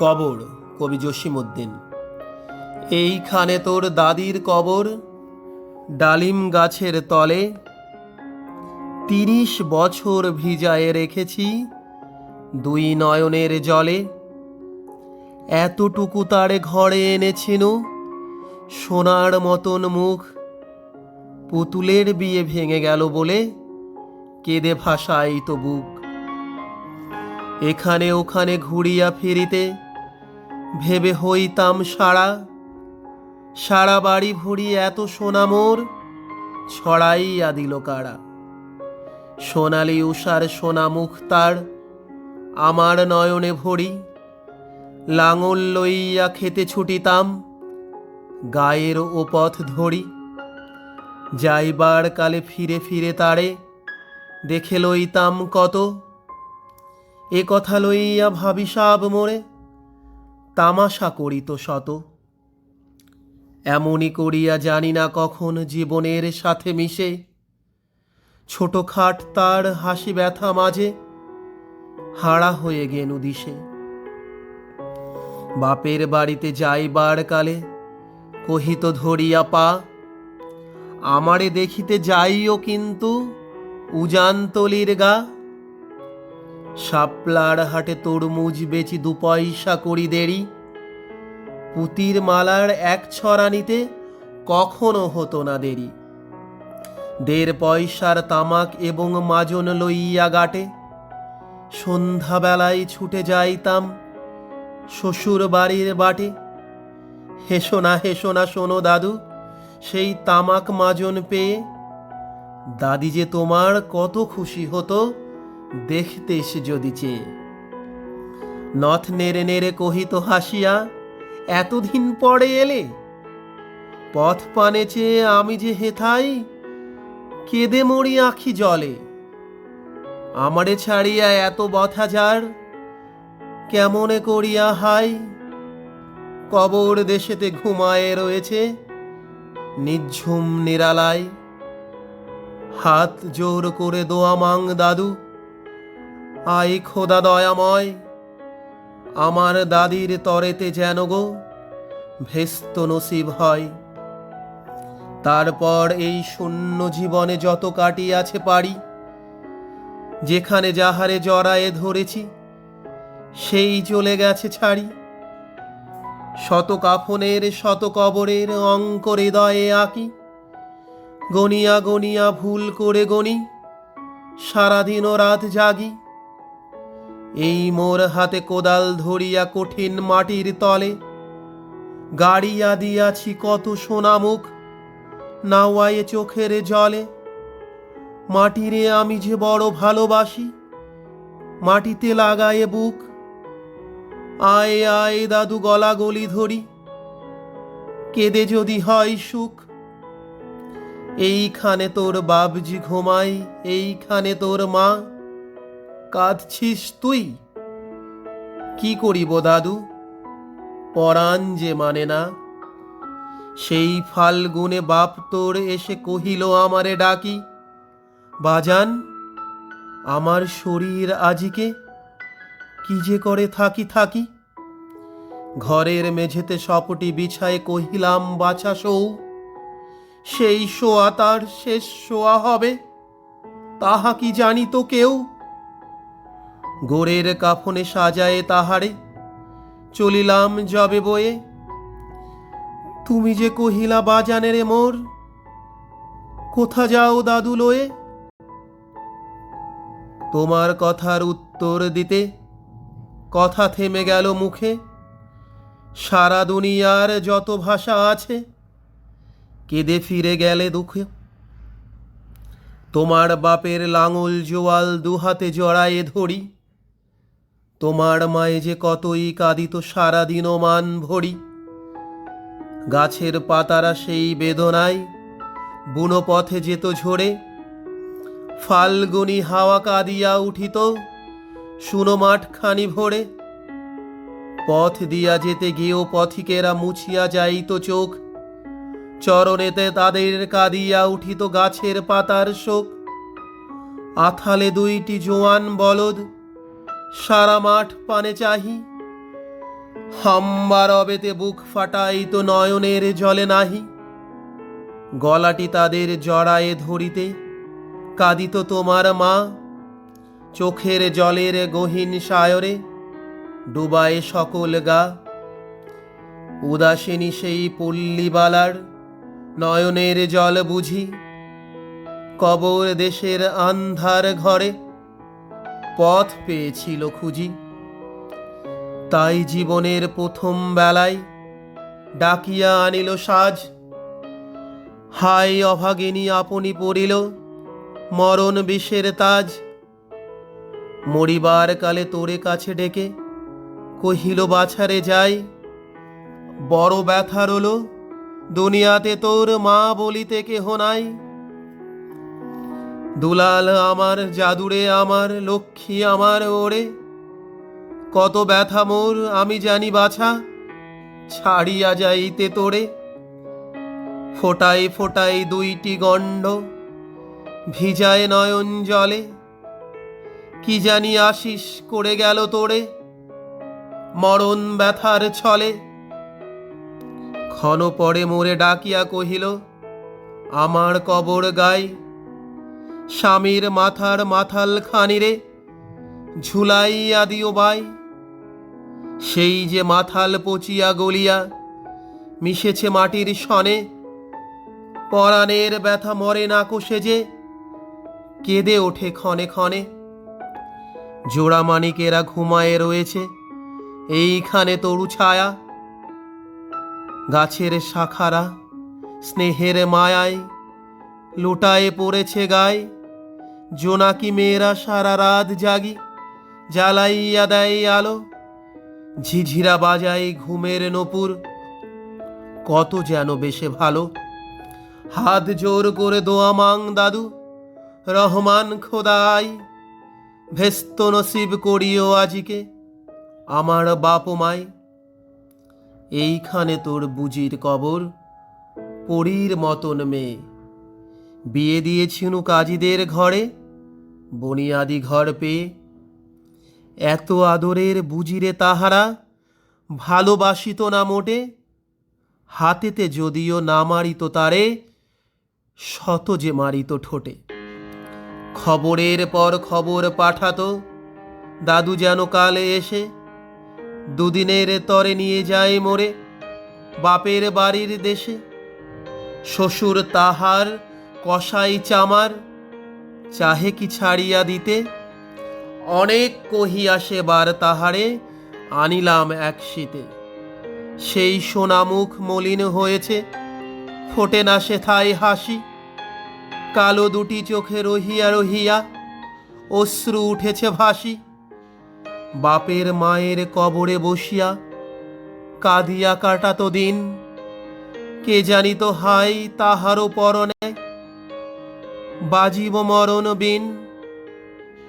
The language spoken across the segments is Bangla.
কবর, কবি জসিমউদ্দিন। এইখানে তোর দাদির কবর, ডালিম গাছের তলে। ৩০ বছর ভিজায়ে রেখেছি দুই নয়নের জলে। এতটুকু তার ঘরে এনেছিনু, সোনার মতন মুখ। পুতুলের বিয়ে ভেঙে গেল বলে কেঁদে ভাসাই তো বুক। এখানে ওখানে ঘুরিয়া ফিরিতে ভেবে হইতাম সারা। সারা বাড়ি ভরি এত সোনা মোর ছড়াইয়া দিল কারা। সোনালি উষার সোনা মুখ তার আমার নয়নে ভরি। লাঙল লইয়া খেতে ছুটিতাম গায়ের ও পথ ধরি। যাইবার কালে ফিরে ফিরে তারে দেখে লইতাম কত। এ কথা লইয়া ভাবিসাব মোরে তামাশা করিত শত। এমনি করিয়া জানি না কখন জীবনের সাথে মিশে ছোটখাট তার হাসি ব্যথা মাঝে হারা হয়ে গেনু দিশে। বাপের বাড়িতে যাইবার কালে কহিত ধরিয়া পা, আমারে দেখিতে যাইও কিন্তু উজানতলির গা। শাপলার হাটে তরমুজ বেচি 2 পয়সা করি দেরি। পুতির মালার 1 ছড়া নিতে কখনো হতো না দেরি। 1.5 পয়সার তামাক এবং মাজন লইয়া গাটে সন্ধ্যাবেলায় ছুটে যাইতাম শ্বশুর বাড়ির বাটে। হেসো না শোনো দাদু, সেই তামাক মাজন পেয়ে দাদি যে তোমার কত খুশি হতো দেখতে সে যদি চেয়ে। নথ নেড়ে নেড়ে কহিত হাসিয়া, এতদিন পরে এলে। পথ পানে চেয়ে আমি যে হেথাই কেঁদে মরি আঁখি জলে। আমারে ছাড়িয়া এত বথা যার কেমনে করিয়া হাই। কবর দেশেতে ঘুমায়ে রয়েছে নিঝুম নিরালায়। হাত জোর করে দোয়া মাং দাদু, আই খোদা দয়াময়। আমার দাদির তরেতে যেন গো ভেস্ত নসিব হয়। তারপর এই শূন্য জীবনে যত কাটিয়াছে পারি, যেখানে যাহারে জড়ায়ে ধরেছি সেই চলে গেছে ছাড়ি। শত কাফনের শত কবরের অঙ্ক হৃদয়ে আঁকি। গনিয়া গনিয়া ভুল করে গনি, সারাদিন ও রাত জাগি। এই মোর হাতে কোদাল ধরিয়া কঠিন মাটির তলে গাড়িয়া দিয়াছি কত সোনামুখ নাওয়ায়ে চোখের জলে। মাটিরে আমি যে বড় ভালোবাসি, মাটিতে লাগায়ে বুক। আয় আয় দাদু গলা গলি ধরি, কেঁদে যদি হয় সুখ। এইখানে তোর বাবজি ঘুমাই, এইখানে তোর মা। কাঁদছিস তুই? কি করিব দাদু, পরাণ যে মানে না। সেই ফাল্গুনে বাপ তোর এসে কহিল আমারে ডাকি, বাজান আমার শরীর আজিকে কি যে করে থাকি থাকি। ঘরের মেঝেতে সপটি বিছায় কহিলাম বাছা সৌ, সেই শোয়া তার শেষ শোয়া হবে তাহা কি জানি তো কেউ। গোরের কাফনে সাজায়ে তাহারে চলিলাম যবে বয়ে। তুমি যে কহিলা বাজানেরে মোর, কোথা যাও দাদু লয়ে। তোমার কথার উত্তর দিতে কথা থেমে গেল মুখে। সারা দুনিয়ার যত ভাষা আছে কেঁদে ফিরে গেলে দুঃখে। তোমার বাপের লাঙল জোয়াল 2 হাতে জড়ায়ে ধরি। তোমার মায়ে যে কতই কাঁদিত সারাদিন ও মান ভরি। গাছের পাতারা সেই বেদনায় বুনো পথে যেত ঝরে। ফাল্গুনি হাওয়া কাঁদিয়া উঠিত শুনো মাঠখানি ভরে। পথ দিয়া যেতে গিয়েও পথিকেরা মুছিয়া যাইত চোখ। চরণেতে তাদের কাঁদিয়া উঠিত গাছের পাতার শোক। আথালে 2টি জোয়ান বলদ সারা মাঠ পানে চাহি। হাম্বারবেতে বুক ফাটাইত নয়নের জলে নাহি, গলাটি তাদের জড়ায়ে ধরিতে কাঁদিত তোমার মা। চোখের জলের গহীন সায়রে ডুবায়ে সকল গা, উদাসিনী সেই পল্লীবালার নয়নের জল বুঝি, কবর দেশের আন্ধার ঘরে পথ পেয়েছিল খুঁজি। তাই জীবনের প্রথম বেলায় ডাকিয়া আনিল সাজ, হাই অভাগিনী আপনি পড়িল মরণ বিষের তাজ। মরিবার কালে তোরে কাছে ডেকে কহিল বাছারে যাই, বড় ব্যথা রল দুনিয়াতে তোর মা বলিতে কেহ নাই। দুলাল আমার, জাদুরে আমার, লক্ষ্মী আমার ওরে, কত ব্যথা মোর আমি জানি বাছা, ছাড়িয়া যাইতে তোরে। ফোটাই ফোটাই দুইটি গণ্ড ভিজায় নয়ন জলে, কি জানি আশিস করে গেল তোরে মরণ ব্যথার ছলে। ক্ষণ পরে মোরে ডাকিয়া কহিল আমার কবর গাই, স্বামীর মাথার মাথাল খানিরে ঝুলাইয়া দিও বাই। সেই যে মাথাল পচিয়া গলিয়া মিশেছে মাটির সনে, পরাণের ব্যথা মরে না কোষে যে কেঁদে ওঠে ক্ষণে ক্ষণে। জোড়া মানিকেরা ঘুমায়ে রয়েছে এইখানে তরু ছায়া, গাছের শাখারা স্নেহের মায়ায় লুটায়ে পড়েছে গায়ে। জোনাকি মেয়েরা সারা রাত জাগি জ্বালাইয়া দেয় আলো, ঝিঝিরা বাজায় ঘুমের নপুর কত যেন বেশে ভালো। হাত জোর করে দোয়া মাং দাদু রহমান খোদাই, ভেস্ত নসিব করিও আজিকে আমার বাপ মাই। এইখানে তোর বুজির কবর, পরীর মতন মেয়ে, বিয়ে দিয়েছিনু কাজীদের ঘরে বনিয়াদি ঘর পেয়ে। এত আদরের বুজিরে তাহারা ভালোবাসিত না মোটে, হাতেতে যদিও না মারিত তারে শত যে মারিত ঠোঁটে। খবরের পর খবর পাঠাতো দাদু যেন কালে এসে, দুদিনের তরে নিয়ে যায় মোরে বাপের বাড়ির দেশে। শ্বশুর তাহার কসাই চামার চাহে কি ছাড়িয়া দিতে, অনেক কহিয়া সেবার তাহারে আনিলাম এক শীতে। সেই সোনামুখ মলিন হয়েছে ফোটে না সেথায় হাসি, কালো দুটি চোখে রহিয়া রহিয়া অশ্রু উঠেছে ভাসি। বাপের মায়ের কবরে বসিয়া কাঁদিয়া কাটাতো দিন, কে জানিত হাই তাহারও পরনে বাজিব মরণ বিন।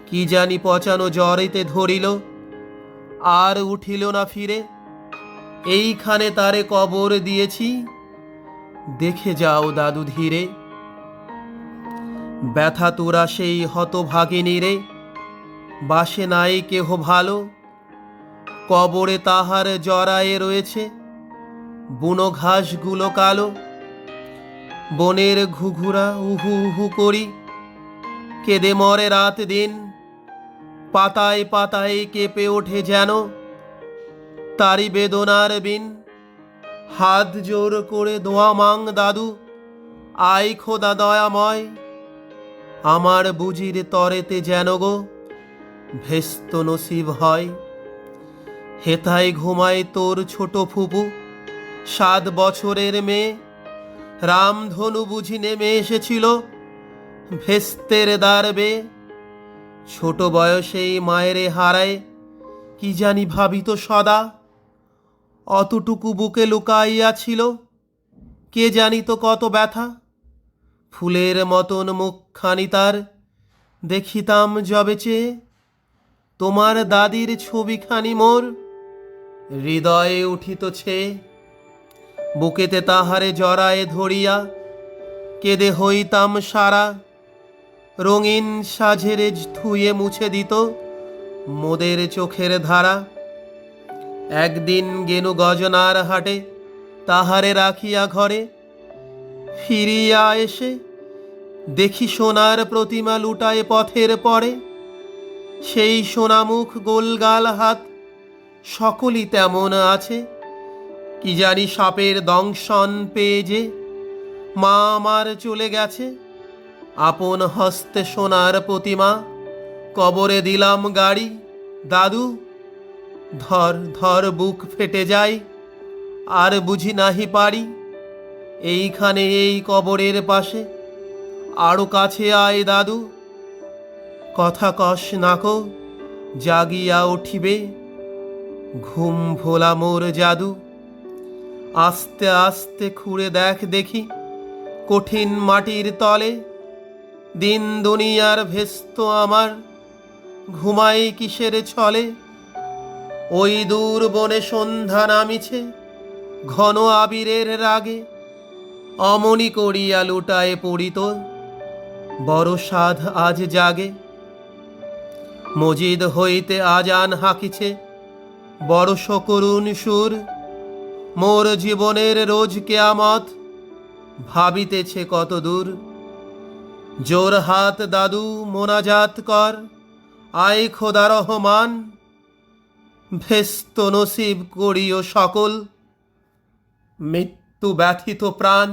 কি জানি পচানো জ্বরেতে ধরিল আর উঠিল না ফিরে, এইখানে তারে কবর দিয়েছি দেখে যাও দাদু ধীরে। ব্যথা তোরা সেই হতভাগিনী রে, বাসে নাই কেহ ভালো, কবরে তাহার জড়ায়ে রয়েছে বুনো ঘাসগুলো কালো। বনের ঘুঘুরা উহু উহু করি কেঁদে মরে রাত দিন, পাতায় পাতায় কেঁপে ওঠে যেন তারি বেদনার বিন। হাত জোর করে দোয়া মাং দাদু আই খোদা দয়াময়, আমার বুজির তরেতে যেন গো ভেস্ত নসিব হয়। হেথায় ঘুমায় তোর ছোট ফুপু 7 বছরের মেয়ে, রামধনু বুঝি নেমে এসেছিল ভেস্তের দ্বারবে। ছোট বয়সেই মায়েরে হারায় কি জানি ভাবিত সদা, অতটুকু বুকে লুকাইয়া ছিল কে জানিত কত ব্যথা। ফুলের মতন মুখখানি তার দেখিতাম যবে চেয়ে, তোমার দাদির ছবিখানি মোর হৃদয়ে উঠিত ছে। বুকেতে তাহারে জড়ায়ে ধরিয়া কেঁদে হইতাম সারা, রঙিন সাঝেরে ধুয়ে মুছে দিত মোদের চোখের ধারা। একদিন গেনু গজনার হাটে, তাহারে রাখিয়া ঘরে, ফিরিয়া এসে দেখি সোনার প্রতিমা লুটায় পথের পরে। সেই সোনামুখ গোলগাল হাত সকলই তেমন আছে, কি জানি সাপের দংশন পেয়ে যে মা আমার চলে গেছে। আপন হস্তে সোনার প্রতিমা কবরে দিলাম গাড়ি, দাদু ধর ধর বুক ফেটে যায়, আর বুঝি নাহি পারি। এইখানে এই কবরের পাশে আরো কাছে আয় দাদু, কথা কস নাকো জাগিয়া উঠিবে, ঘুম ভোলা মোর জাদু। আস্তে আস্তে খুঁড়ে দেখ দেখি কঠিন মাটির তলে, দিন দুনিয়ার ভেস্ত আমার ঘুমাই কিসের ছলে। ওই দূর বনে সন্ধ্যা নামিছে ঘন আবিরের রাগে, অমনি করিয়া লুটায় পড়িত বড় সাধ আজ জাগে। মজিদ হইতে আজান হাঁকিছে বড় সকরুণ সুর, মোর জীবনের রোজ কেয়ামত ভাবিতেছে কত দূর। জোর হাত দাদু মোনাজাত কর, আয় খোদা রহমান, ভেস্ত নসিব করিও সকল, মৃত্যু ব্যথিত প্রাণ।